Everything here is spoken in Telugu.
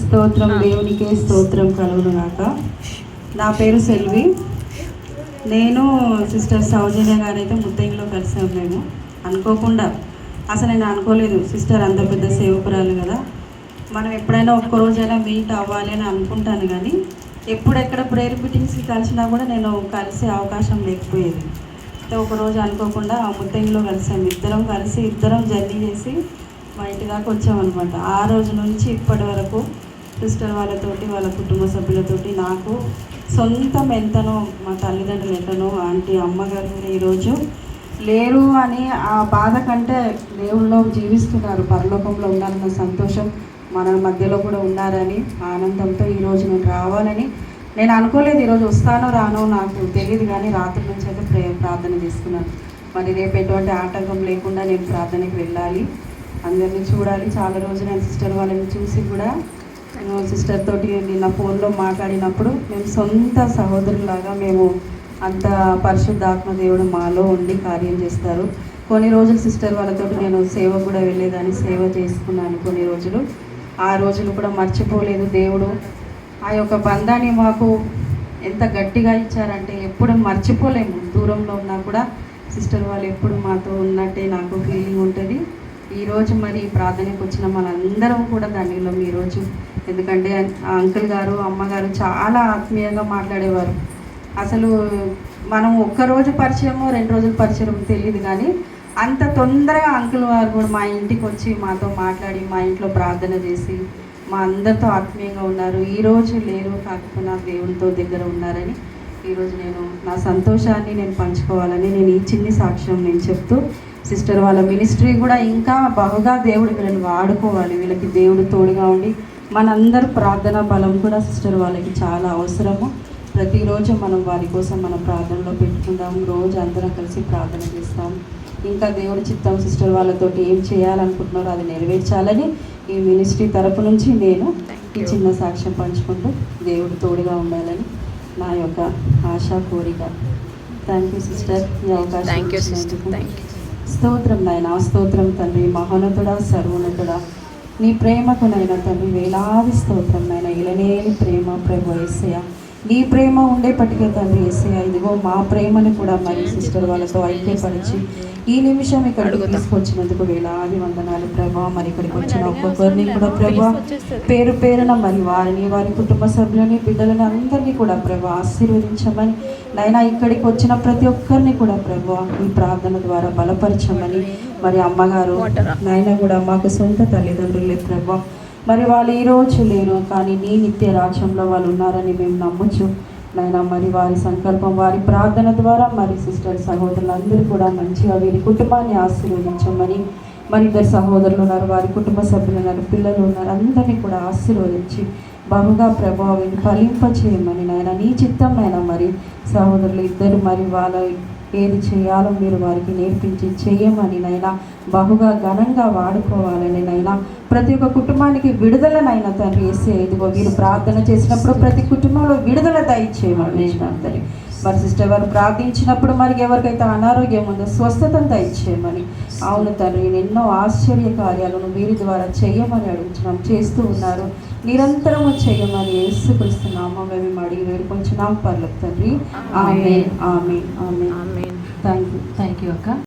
స్తోత్రం, దేవునికే స్తోత్రం కలుగునుగాక. నా పేరు సెల్వి. నేను సిస్టర్ సౌజన్య గారైతే ముత్తైలో కలిసాం. మేము అనుకోకుండా, అసలు నేను అనుకోలేదు సిస్టర్ అంత పెద్ద సేవకురాలు కదా, మనం ఎప్పుడైనా ఒక్కరోజైనా మీట్ అవ్వాలి అని అనుకుంటాను. కానీ ఎప్పుడెక్కడ ప్రేయర్ మీటింగ్స్కి కలిసినా కూడా నేను కలిసే అవకాశం లేకపోయేది. ఒకరోజు అనుకోకుండా ముత్తైలో కలిసాం. ఇద్దరం జర్నీ చేసి మా ఇంటి దాకా వచ్చామన్నమాట. ఆ రోజు నుంచి ఇప్పటి వరకు సిస్టర్ వాళ్ళతోటి, వాళ్ళ కుటుంబ సభ్యులతోటి నాకు సొంతం ఎంతనో, మా తల్లిదండ్రులు ఎంతనో, ఆంటీ అమ్మగారు ఈరోజు లేరు అని ఆ బాధ కంటే దేవుళ్ళో జీవిస్తున్నారు, పరలోకంలో ఉన్నారన్న సంతోషం, మన మధ్యలో కూడా ఉన్నారని ఆనందంతో ఈరోజు నేను రావాలని నేను అనుకోలేదు. ఈరోజు వస్తానో రానో నాకు తెలియదు, కానీ రాత్రి నుంచి అయితే ప్రార్థన చేసుకున్నాను. మరి రేపు ఎటువంటి ఆటంకం లేకుండా నేను ప్రార్థనకి వెళ్ళాలి, అందరినీ చూడాలి. చాలా రోజులు నేను సిస్టర్ వాళ్ళని చూసి కూడా సిస్టర్ తోటి నిన్న ఫోన్లో మాట్లాడినప్పుడు మేము సొంత సహోదరులాగా, మేము అంత పరిశుద్ధాత్మ దేవుడు మాలో ఉండి కార్యం చేస్తారు. కొన్ని రోజులు సిస్టర్ వాళ్ళతో నేను సేవ కూడా వెళ్ళేదాన్ని, సేవ చేసుకున్నాను కొన్ని రోజులు. ఆ రోజులు కూడా మర్చిపోలేదు. దేవుడు ఆ యొక్క బంధాన్ని మాకు ఎంత గట్టిగా ఇచ్చారంటే ఎప్పుడు మర్చిపోలేము. దూరంలో ఉన్నా కూడా సిస్టర్ వాళ్ళు ఎప్పుడు మాతో ఉన్నట్టే నాకు ఫీలింగ్ ఉంటుంది. ఈరోజు మరి ప్రార్థనకు వచ్చిన మనందరం కూడా దానిలో ఈరోజు, ఎందుకంటే ఆ అంకుల్ గారు, అమ్మగారు చాలా ఆత్మీయంగా మాట్లాడేవారు. అసలు మనం ఒక్కరోజు పరిచయమో 2 రోజులు పరిచయం తెలియదు, కానీ అంత తొందరగా అంకుల్ వారు కూడా మా ఇంటికి వచ్చి మాతో మాట్లాడి, మా ఇంట్లో ప్రార్థన చేసి మా అందరితో ఆత్మీయంగా ఉన్నారు. ఈరోజు లేరు, కాకపోతే దేవునితో దగ్గర ఉన్నారని ఈరోజు నేను నా సంతోషాన్ని నేను పంచుకోవాలని నేను ఈ చిన్ని సాక్ష్యం నేను చెప్తూ, సిస్టర్ వాళ్ళ మినిస్ట్రీ కూడా ఇంకా బహుగా దేవుడు వీళ్ళని వాడుకోవాలి. వీళ్ళకి దేవుడు తోడుగా ఉండి మనందరూ ప్రార్థనా బలం కూడా సిస్టర్ వాళ్ళకి చాలా అవసరము. ప్రతిరోజు మనం వారి కోసం మన ప్రార్థనలో పెట్టుకుందాం, రోజు అందరం కలిసి ప్రార్థన చేస్తాం. ఇంకా దేవుడి చిత్తం సిస్టర్ వాళ్ళతోటి ఏం చేయాలనుకుంటున్నారో అది నెరవేర్చాలని ఈ మినిస్ట్రీ తరపు నుంచి నేను ఈ చిన్న సాక్ష్యం పంచుకుంటూ దేవుడు తోడుగా ఉండాలని నా యొక్క ఆశ, కోరిక. థ్యాంక్ యూ సిస్టర్, ఈ అవకాశం. స్తోత్రం నాయన, స్తోత్రం తండ్రి, మహోన్నతుడా, సర్వోన్నతుడా, నీ ప్రేమకు నైనా తండ్రి వేలాది స్తోత్రం నాయన. ఇలనేని ప్రేమ ప్రభు యేసయ్య, నీ ప్రేమ ఉండేపటికే తండ్రి యేసయ్య, ఇదిగో మా ప్రేమని కూడా మరి సిస్టర్ వాళ్ళతో ఐక్యపరిచి ఈ నిమిషం ఇక్కడికి తీసుకొచ్చినందుకు వేలాది వందనాలు ప్రభా. మరి ఇక్కడికి వచ్చిన ఒక్కొక్కరిని కూడా ప్రభా పేరు పేరున మరి వారిని, వారి కుటుంబ సభ్యులని, బిడ్డలని అందరినీ కూడా ప్రభా ఆశీర్వదించమని నైనా, ఇక్కడికి వచ్చిన ప్రతి ఒక్కరిని కూడా ప్రభా ఈ ప్రార్థన ద్వారా బలపరచమని. మరి అమ్మగారు నాయన కూడా మాకు సొంత తల్లిదండ్రులే ప్రభా, మరి వాళ్ళు ఈరోజు లేరు, కానీ నీ నిత్య రాజ్యంలో వాళ్ళు ఉన్నారని మేము నమ్మచ్చు నైనా. మరి వారి సంకల్పం, వారి ప్రార్థన ద్వారా మరి సిస్టర్ సహోదరులందరూ కూడా మంచిగా వీరి కుటుంబాన్ని ఆశీర్వదించమని. మరి 2 సహోదరులు ఉన్నారు, వారి కుటుంబ సభ్యులు ఉన్నారు, పిల్లలు ఉన్నారు, అందరినీ కూడా ఆశీర్వదించి బహుగా ప్రభావం ఫలింప చేయమని నాయన. నీ చిత్తం నాయన. మరి సహోదరులు ఇద్దరు మరి వాళ్ళ ఏది చేయాలో మీరు వారికి నేర్పించి చేయమని నైనా, బహుగా ఘనంగా వాడుకోవాలని నైనా. ప్రతి ఒక్క కుటుంబానికి విడుదలనైనా తండ్రి యేసే, ఇదిగో వీరు ప్రార్థన చేసినప్పుడు ప్రతి కుటుంబంలో విడుదల దయచేయమని తండ్రి. మరి సిస్టర్ వారు ప్రార్థించినప్పుడు మరి ఎవరికైతే అనారోగ్యం ఉందో స్వస్థతను దయచేయమని. అవును తండ్రి, ఎన్నో ఆశ్చర్య కార్యాలను వీరి ద్వారా చేయమని అడుగుతున్నాం, చేస్తూ ఉన్నారు, నిరంతరము చేయమని యేసుక్రీస్తు నామములో మేము అడిగి వేడుకొంచున్నాం పరలోక తండ్రి. ఆమేన్, ఆమేన్, ఆమేన్. థ్యాంక్ యూ అక్క.